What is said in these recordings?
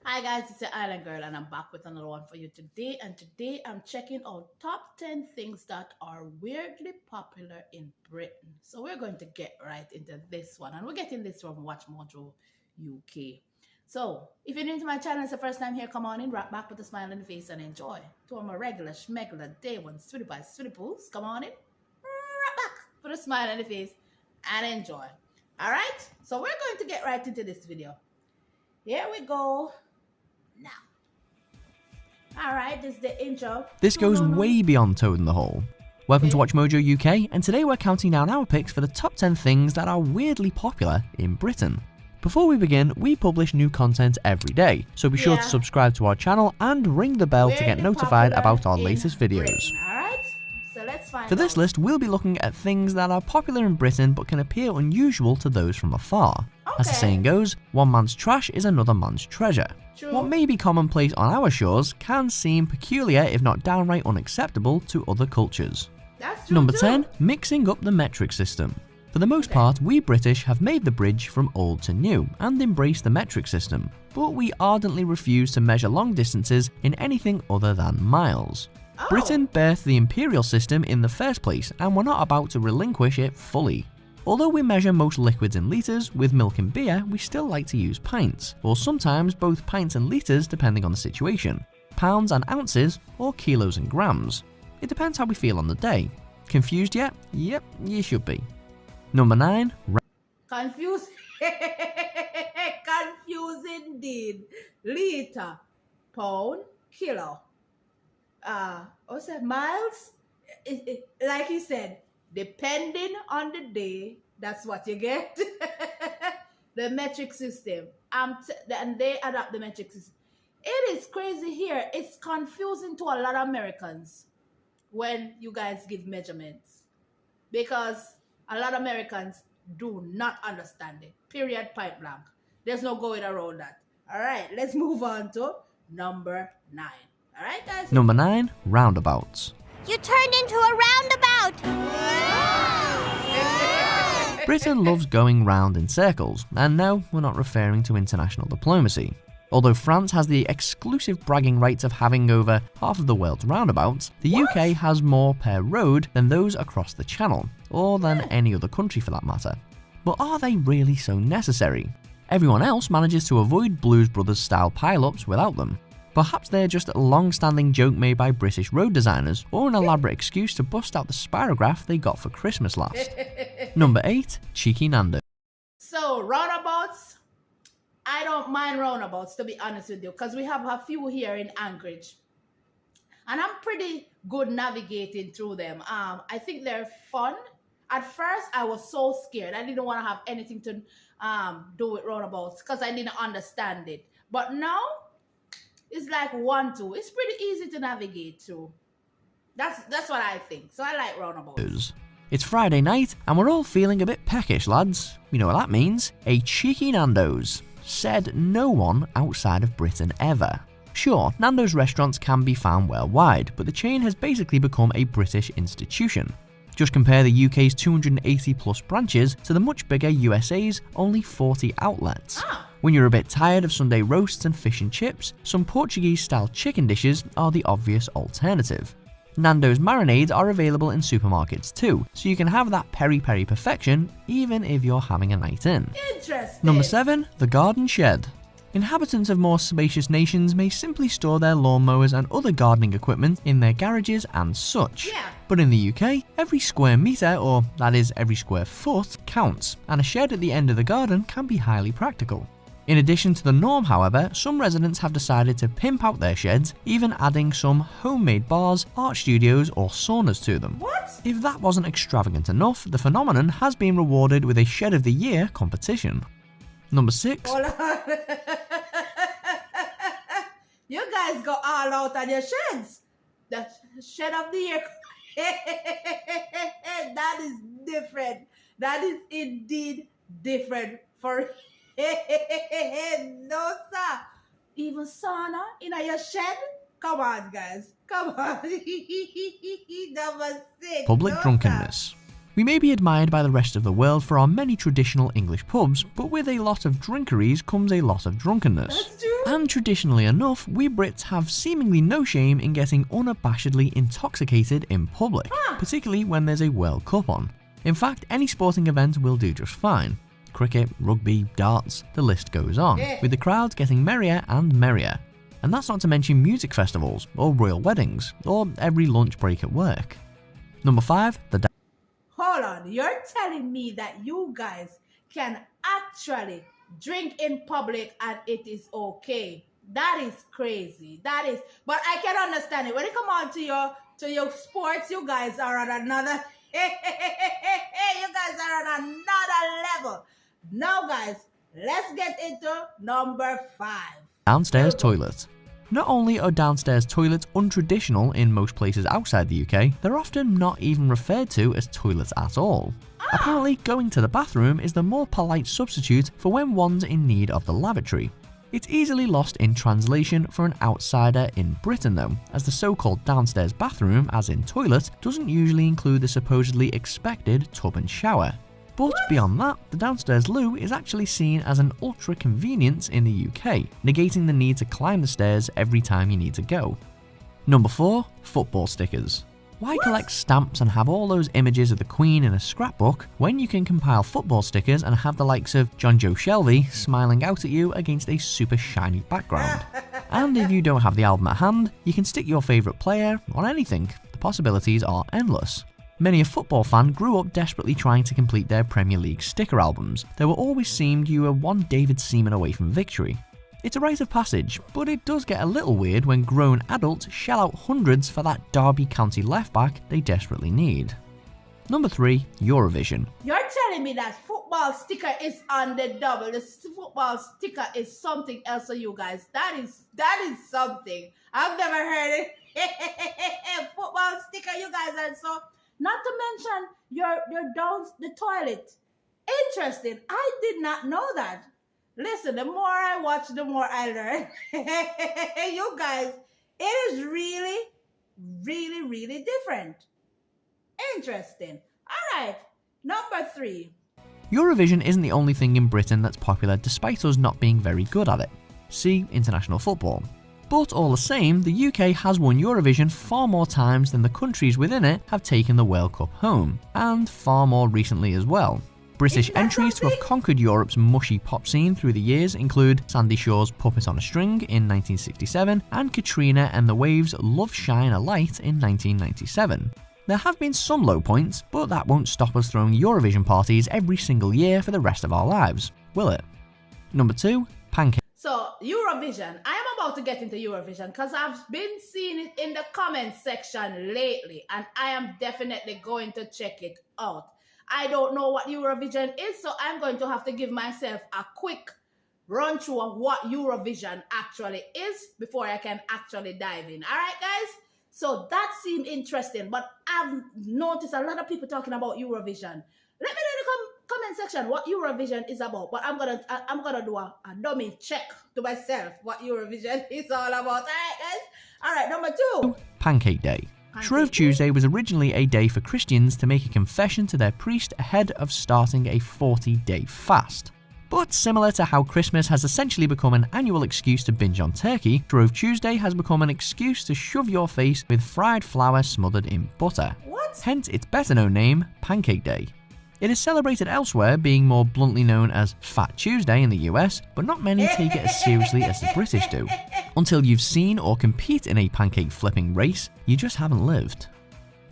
Hi guys, it's the Island Girl and I'm back with another one for you today. And today I'm checking out top 10 things that are weirdly popular in Britain. So we're going to get right into this one. And we're getting this from Watch Mojo UK. So if you're new to my channel, it's the first time here, come on in, right back with a smile on the face and enjoy. To all my regular, schmegular, day one, sweetie pies, sweetie poos, come on in, right back with a smile on the face and enjoy. All right, so we're going to get right into this video. Here we go. Now. Alright, this is the intro. This goes way beyond Toad in the Hole. Welcome to Watch Mojo UK, and today we're counting down our picks for the top 10 things that are weirdly popular in Britain. Before we begin, we publish new content every day, so be sure to subscribe to our channel and ring the bell to get notified about our latest videos. Alright, so let's find For this list, we'll be looking at things that are popular in Britain but can appear unusual to those from afar. As the saying goes, one man's trash is another man's treasure. True. What may be commonplace on our shores can seem peculiar if not downright unacceptable to other cultures. That's true. Number 10. Mixing up the metric system. For the most part, we British have made the bridge from old to new and embraced the metric system, but we ardently refuse to measure long distances in anything other than miles. Britain birthed the imperial system in the first place, and we're not about to relinquish it fully. Although we measure most liquids in litres, with milk and beer we still like to use pints, or sometimes both pints and litres depending on the situation, pounds and ounces, or kilos and grams. It depends how we feel on the day. Confused yet? Yep, you should be. Number 9. Confused. Confused indeed. Litre, pound, kilo. What's that? Miles? Like he said, depending on the day, that's what you get. The metric system. And they adapt the metric system. It is crazy here. It's confusing to a lot of Americans when you guys give measurements. Because a lot of Americans do not understand it. Period, point blank. There's no going around that. All right, let's move on to number 9. All right, guys? Number 9. Roundabouts. You turned into a roundabout! Britain loves going round in circles, and no, we're not referring to international diplomacy. Although France has the exclusive bragging rights of having over half of the world's roundabouts, the UK has more per road than those across the Channel, or than any other country for that matter. But are they really so necessary? Everyone else manages to avoid Blues Brothers style pile-ups without them. Perhaps they're just a long-standing joke made by British road designers, or an elaborate excuse to bust out the spirograph they got for Christmas last. Number 8. Cheeky Nando's. So, roundabouts, I don't mind roundabouts, to be honest with you, because we have a few here in Anchorage. And I'm pretty good navigating through them. I think they're fun. At first, I was so scared. I didn't want to have anything to do with roundabouts because I didn't understand it. But now, it's like 1-2. It's pretty easy to navigate through. That's what I think. So I like roundabouts. It's Friday night and we're all feeling a bit peckish, lads. You know what that means? A cheeky Nando's. Said no one outside of Britain ever. Sure, Nando's restaurants can be found worldwide, but the chain has basically become a British institution. Just compare the UK's 280 plus branches to the much bigger USA's only 40 outlets. When you're a bit tired of Sunday roasts and fish and chips, some Portuguese-style chicken dishes are the obvious alternative. Nando's marinades are available in supermarkets too, so you can have that peri-peri perfection even if you're having a night in. Interesting. Number 7. The Garden Shed. Inhabitants of more spacious nations may simply store their lawnmowers and other gardening equipment in their garages and such. But in the UK, every square metre, or that is every square foot, counts, and a shed at the end of the garden can be highly practical. In addition to the norm, however, some residents have decided to pimp out their sheds, even adding some homemade bars, art studios or saunas to them. What? If that wasn't extravagant enough, the phenomenon has been rewarded with a Shed of the Year competition. Number 6. Hold on. You guys go all out on your sheds. The Shed of the Year. That is different. That is indeed different for no sir. Even sauna in your shed? Come on, guys. Come on. Number 6. Public drunkenness. We may be admired by the rest of the world for our many traditional English pubs, but with a lot of drinkeries comes a lot of drunkenness. That's true. And traditionally enough, we Brits have seemingly no shame in getting unabashedly intoxicated in public, particularly when there's a World Cup on. In fact, any sporting event will do just fine. Cricket, rugby, darts, the list goes on, with the crowds getting merrier and merrier. And that's not to mention music festivals, or royal weddings, or every lunch break at work. Number 5, the Hold on, you're telling me that you guys can actually drink in public and it is okay? That is crazy. That is, but I can understand it. When it come on to your sports, you guys are on another. You guys are on another level. Now, guys, let's get into number 5. downstairs toilet. Not only are downstairs toilets untraditional in most places outside the UK, they're often not even referred to as toilets at all. Apparently, going to the bathroom is the more polite substitute for when one's in need of the lavatory. It's easily lost in translation for an outsider in Britain though, as the so-called downstairs bathroom, as in toilet, doesn't usually include the supposedly expected tub and shower. But beyond that, the downstairs loo is actually seen as an ultra convenience in the UK, negating the need to climb the stairs every time you need to go. Number 4, football stickers. Why collect stamps and have all those images of the Queen in a scrapbook when you can compile football stickers and have the likes of John Joe Shelby smiling out at you against a super shiny background? And if you don't have the album at hand, you can stick your favourite player on anything. The possibilities are endless. Many a football fan grew up desperately trying to complete their Premier League sticker albums. There were always seemed you were one David Seaman away from victory. It's a rite of passage, but it does get a little weird when grown adults shell out hundreds for that Derby County left-back they desperately need. Number 3, Eurovision. You're telling me that football sticker is on the double. The football sticker is something else for you guys. That is something. I've never heard it. Football sticker, you guys are so... Not to mention your down the toilet. Interesting. I did not know that. Listen, the more I watch, the more I learn. You guys, it is really, really, really different. Interesting. All right, number 3. Eurovision isn't the only thing in Britain that's popular despite us not being very good at it. See international football. But all the same, the UK has won Eurovision far more times than the countries within it have taken the World Cup home, and far more recently as well. British entries to have conquered Europe's mushy pop scene through the years include Sandy Shaw's Puppet on a String in 1967 and Katrina and the Waves' Love Shine a Light in 1997. There have been some low points, but that won't stop us throwing Eurovision parties every single year for the rest of our lives, will it? Number 2, pancakes. So, Eurovision. I am about to get into Eurovision because I've been seeing it in the comment section lately and I am definitely going to check it out. I don't know what Eurovision is, so I'm going to have to give myself a quick run through of what Eurovision actually is before I can actually dive in. All right, guys? So that seemed interesting, but I've noticed a lot of people talking about Eurovision. Let me know in the comment section what Eurovision is about, but I'm gonna do a dummy check to myself what Eurovision is all about. All right, guys? All right, number 2. Pancake Day. Shrove Tuesday was originally a day for Christians to make a confession to their priest ahead of starting a 40-day fast. But similar to how Christmas has essentially become an annual excuse to binge on turkey, Shrove Tuesday has become an excuse to shove your face with fried flour smothered in butter. What? Hence its better known name, Pancake Day. It is celebrated elsewhere, being more bluntly known as Fat Tuesday in the US, but not many take it as seriously as the British do. Until you've seen or compete in a pancake flipping race, you just haven't lived.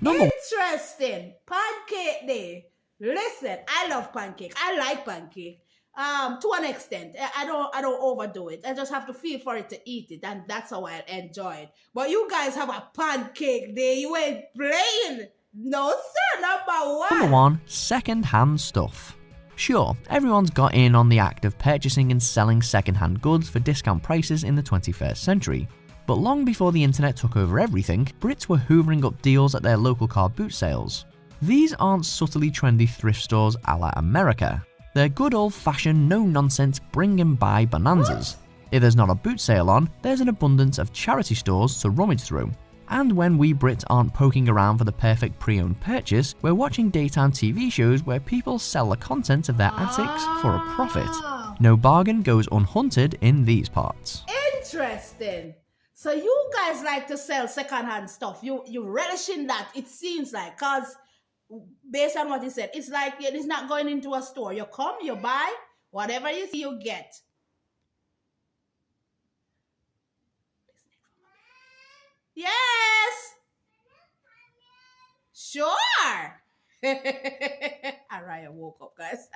Interesting. Pancake Day. Listen, I love pancake. I like pancake. To an extent. I don't overdo it. I just have to feel for it to eat it, and that's how I enjoy it. But you guys have a pancake day. You ain't playing. No, sir. Number 1. Number 1, second-hand stuff. Sure, everyone's got in on the act of purchasing and selling second-hand goods for discount prices in the 21st century. But long before the internet took over everything, Brits were hoovering up deals at their local car boot sales. These aren't subtly trendy thrift stores a la America. They're good old-fashioned, no-nonsense bring and buy bonanzas. If there's not a boot sale on, there's an abundance of charity stores to rummage through. And when we Brits aren't poking around for the perfect pre-owned purchase, we're watching daytime TV shows where people sell the contents of their attics for a profit. No bargain goes unhunted in these parts. Interesting. So you guys like to sell secondhand stuff. You relish in that, it seems like, because based on what he said, it's like it's not going into a store. You come, you buy, whatever you see, you get. Yes. Sure. Araya woke up, guys.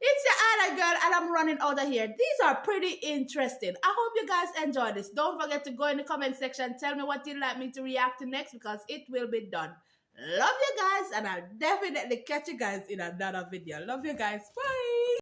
It's your Anna girl, and I'm running out of here. These are pretty interesting. I hope you guys enjoy this. Don't forget to go in the comment section. Tell me what you'd like me to react to next, because it will be done. Love you guys, and I'll definitely catch you guys in another video. Love you guys. Bye.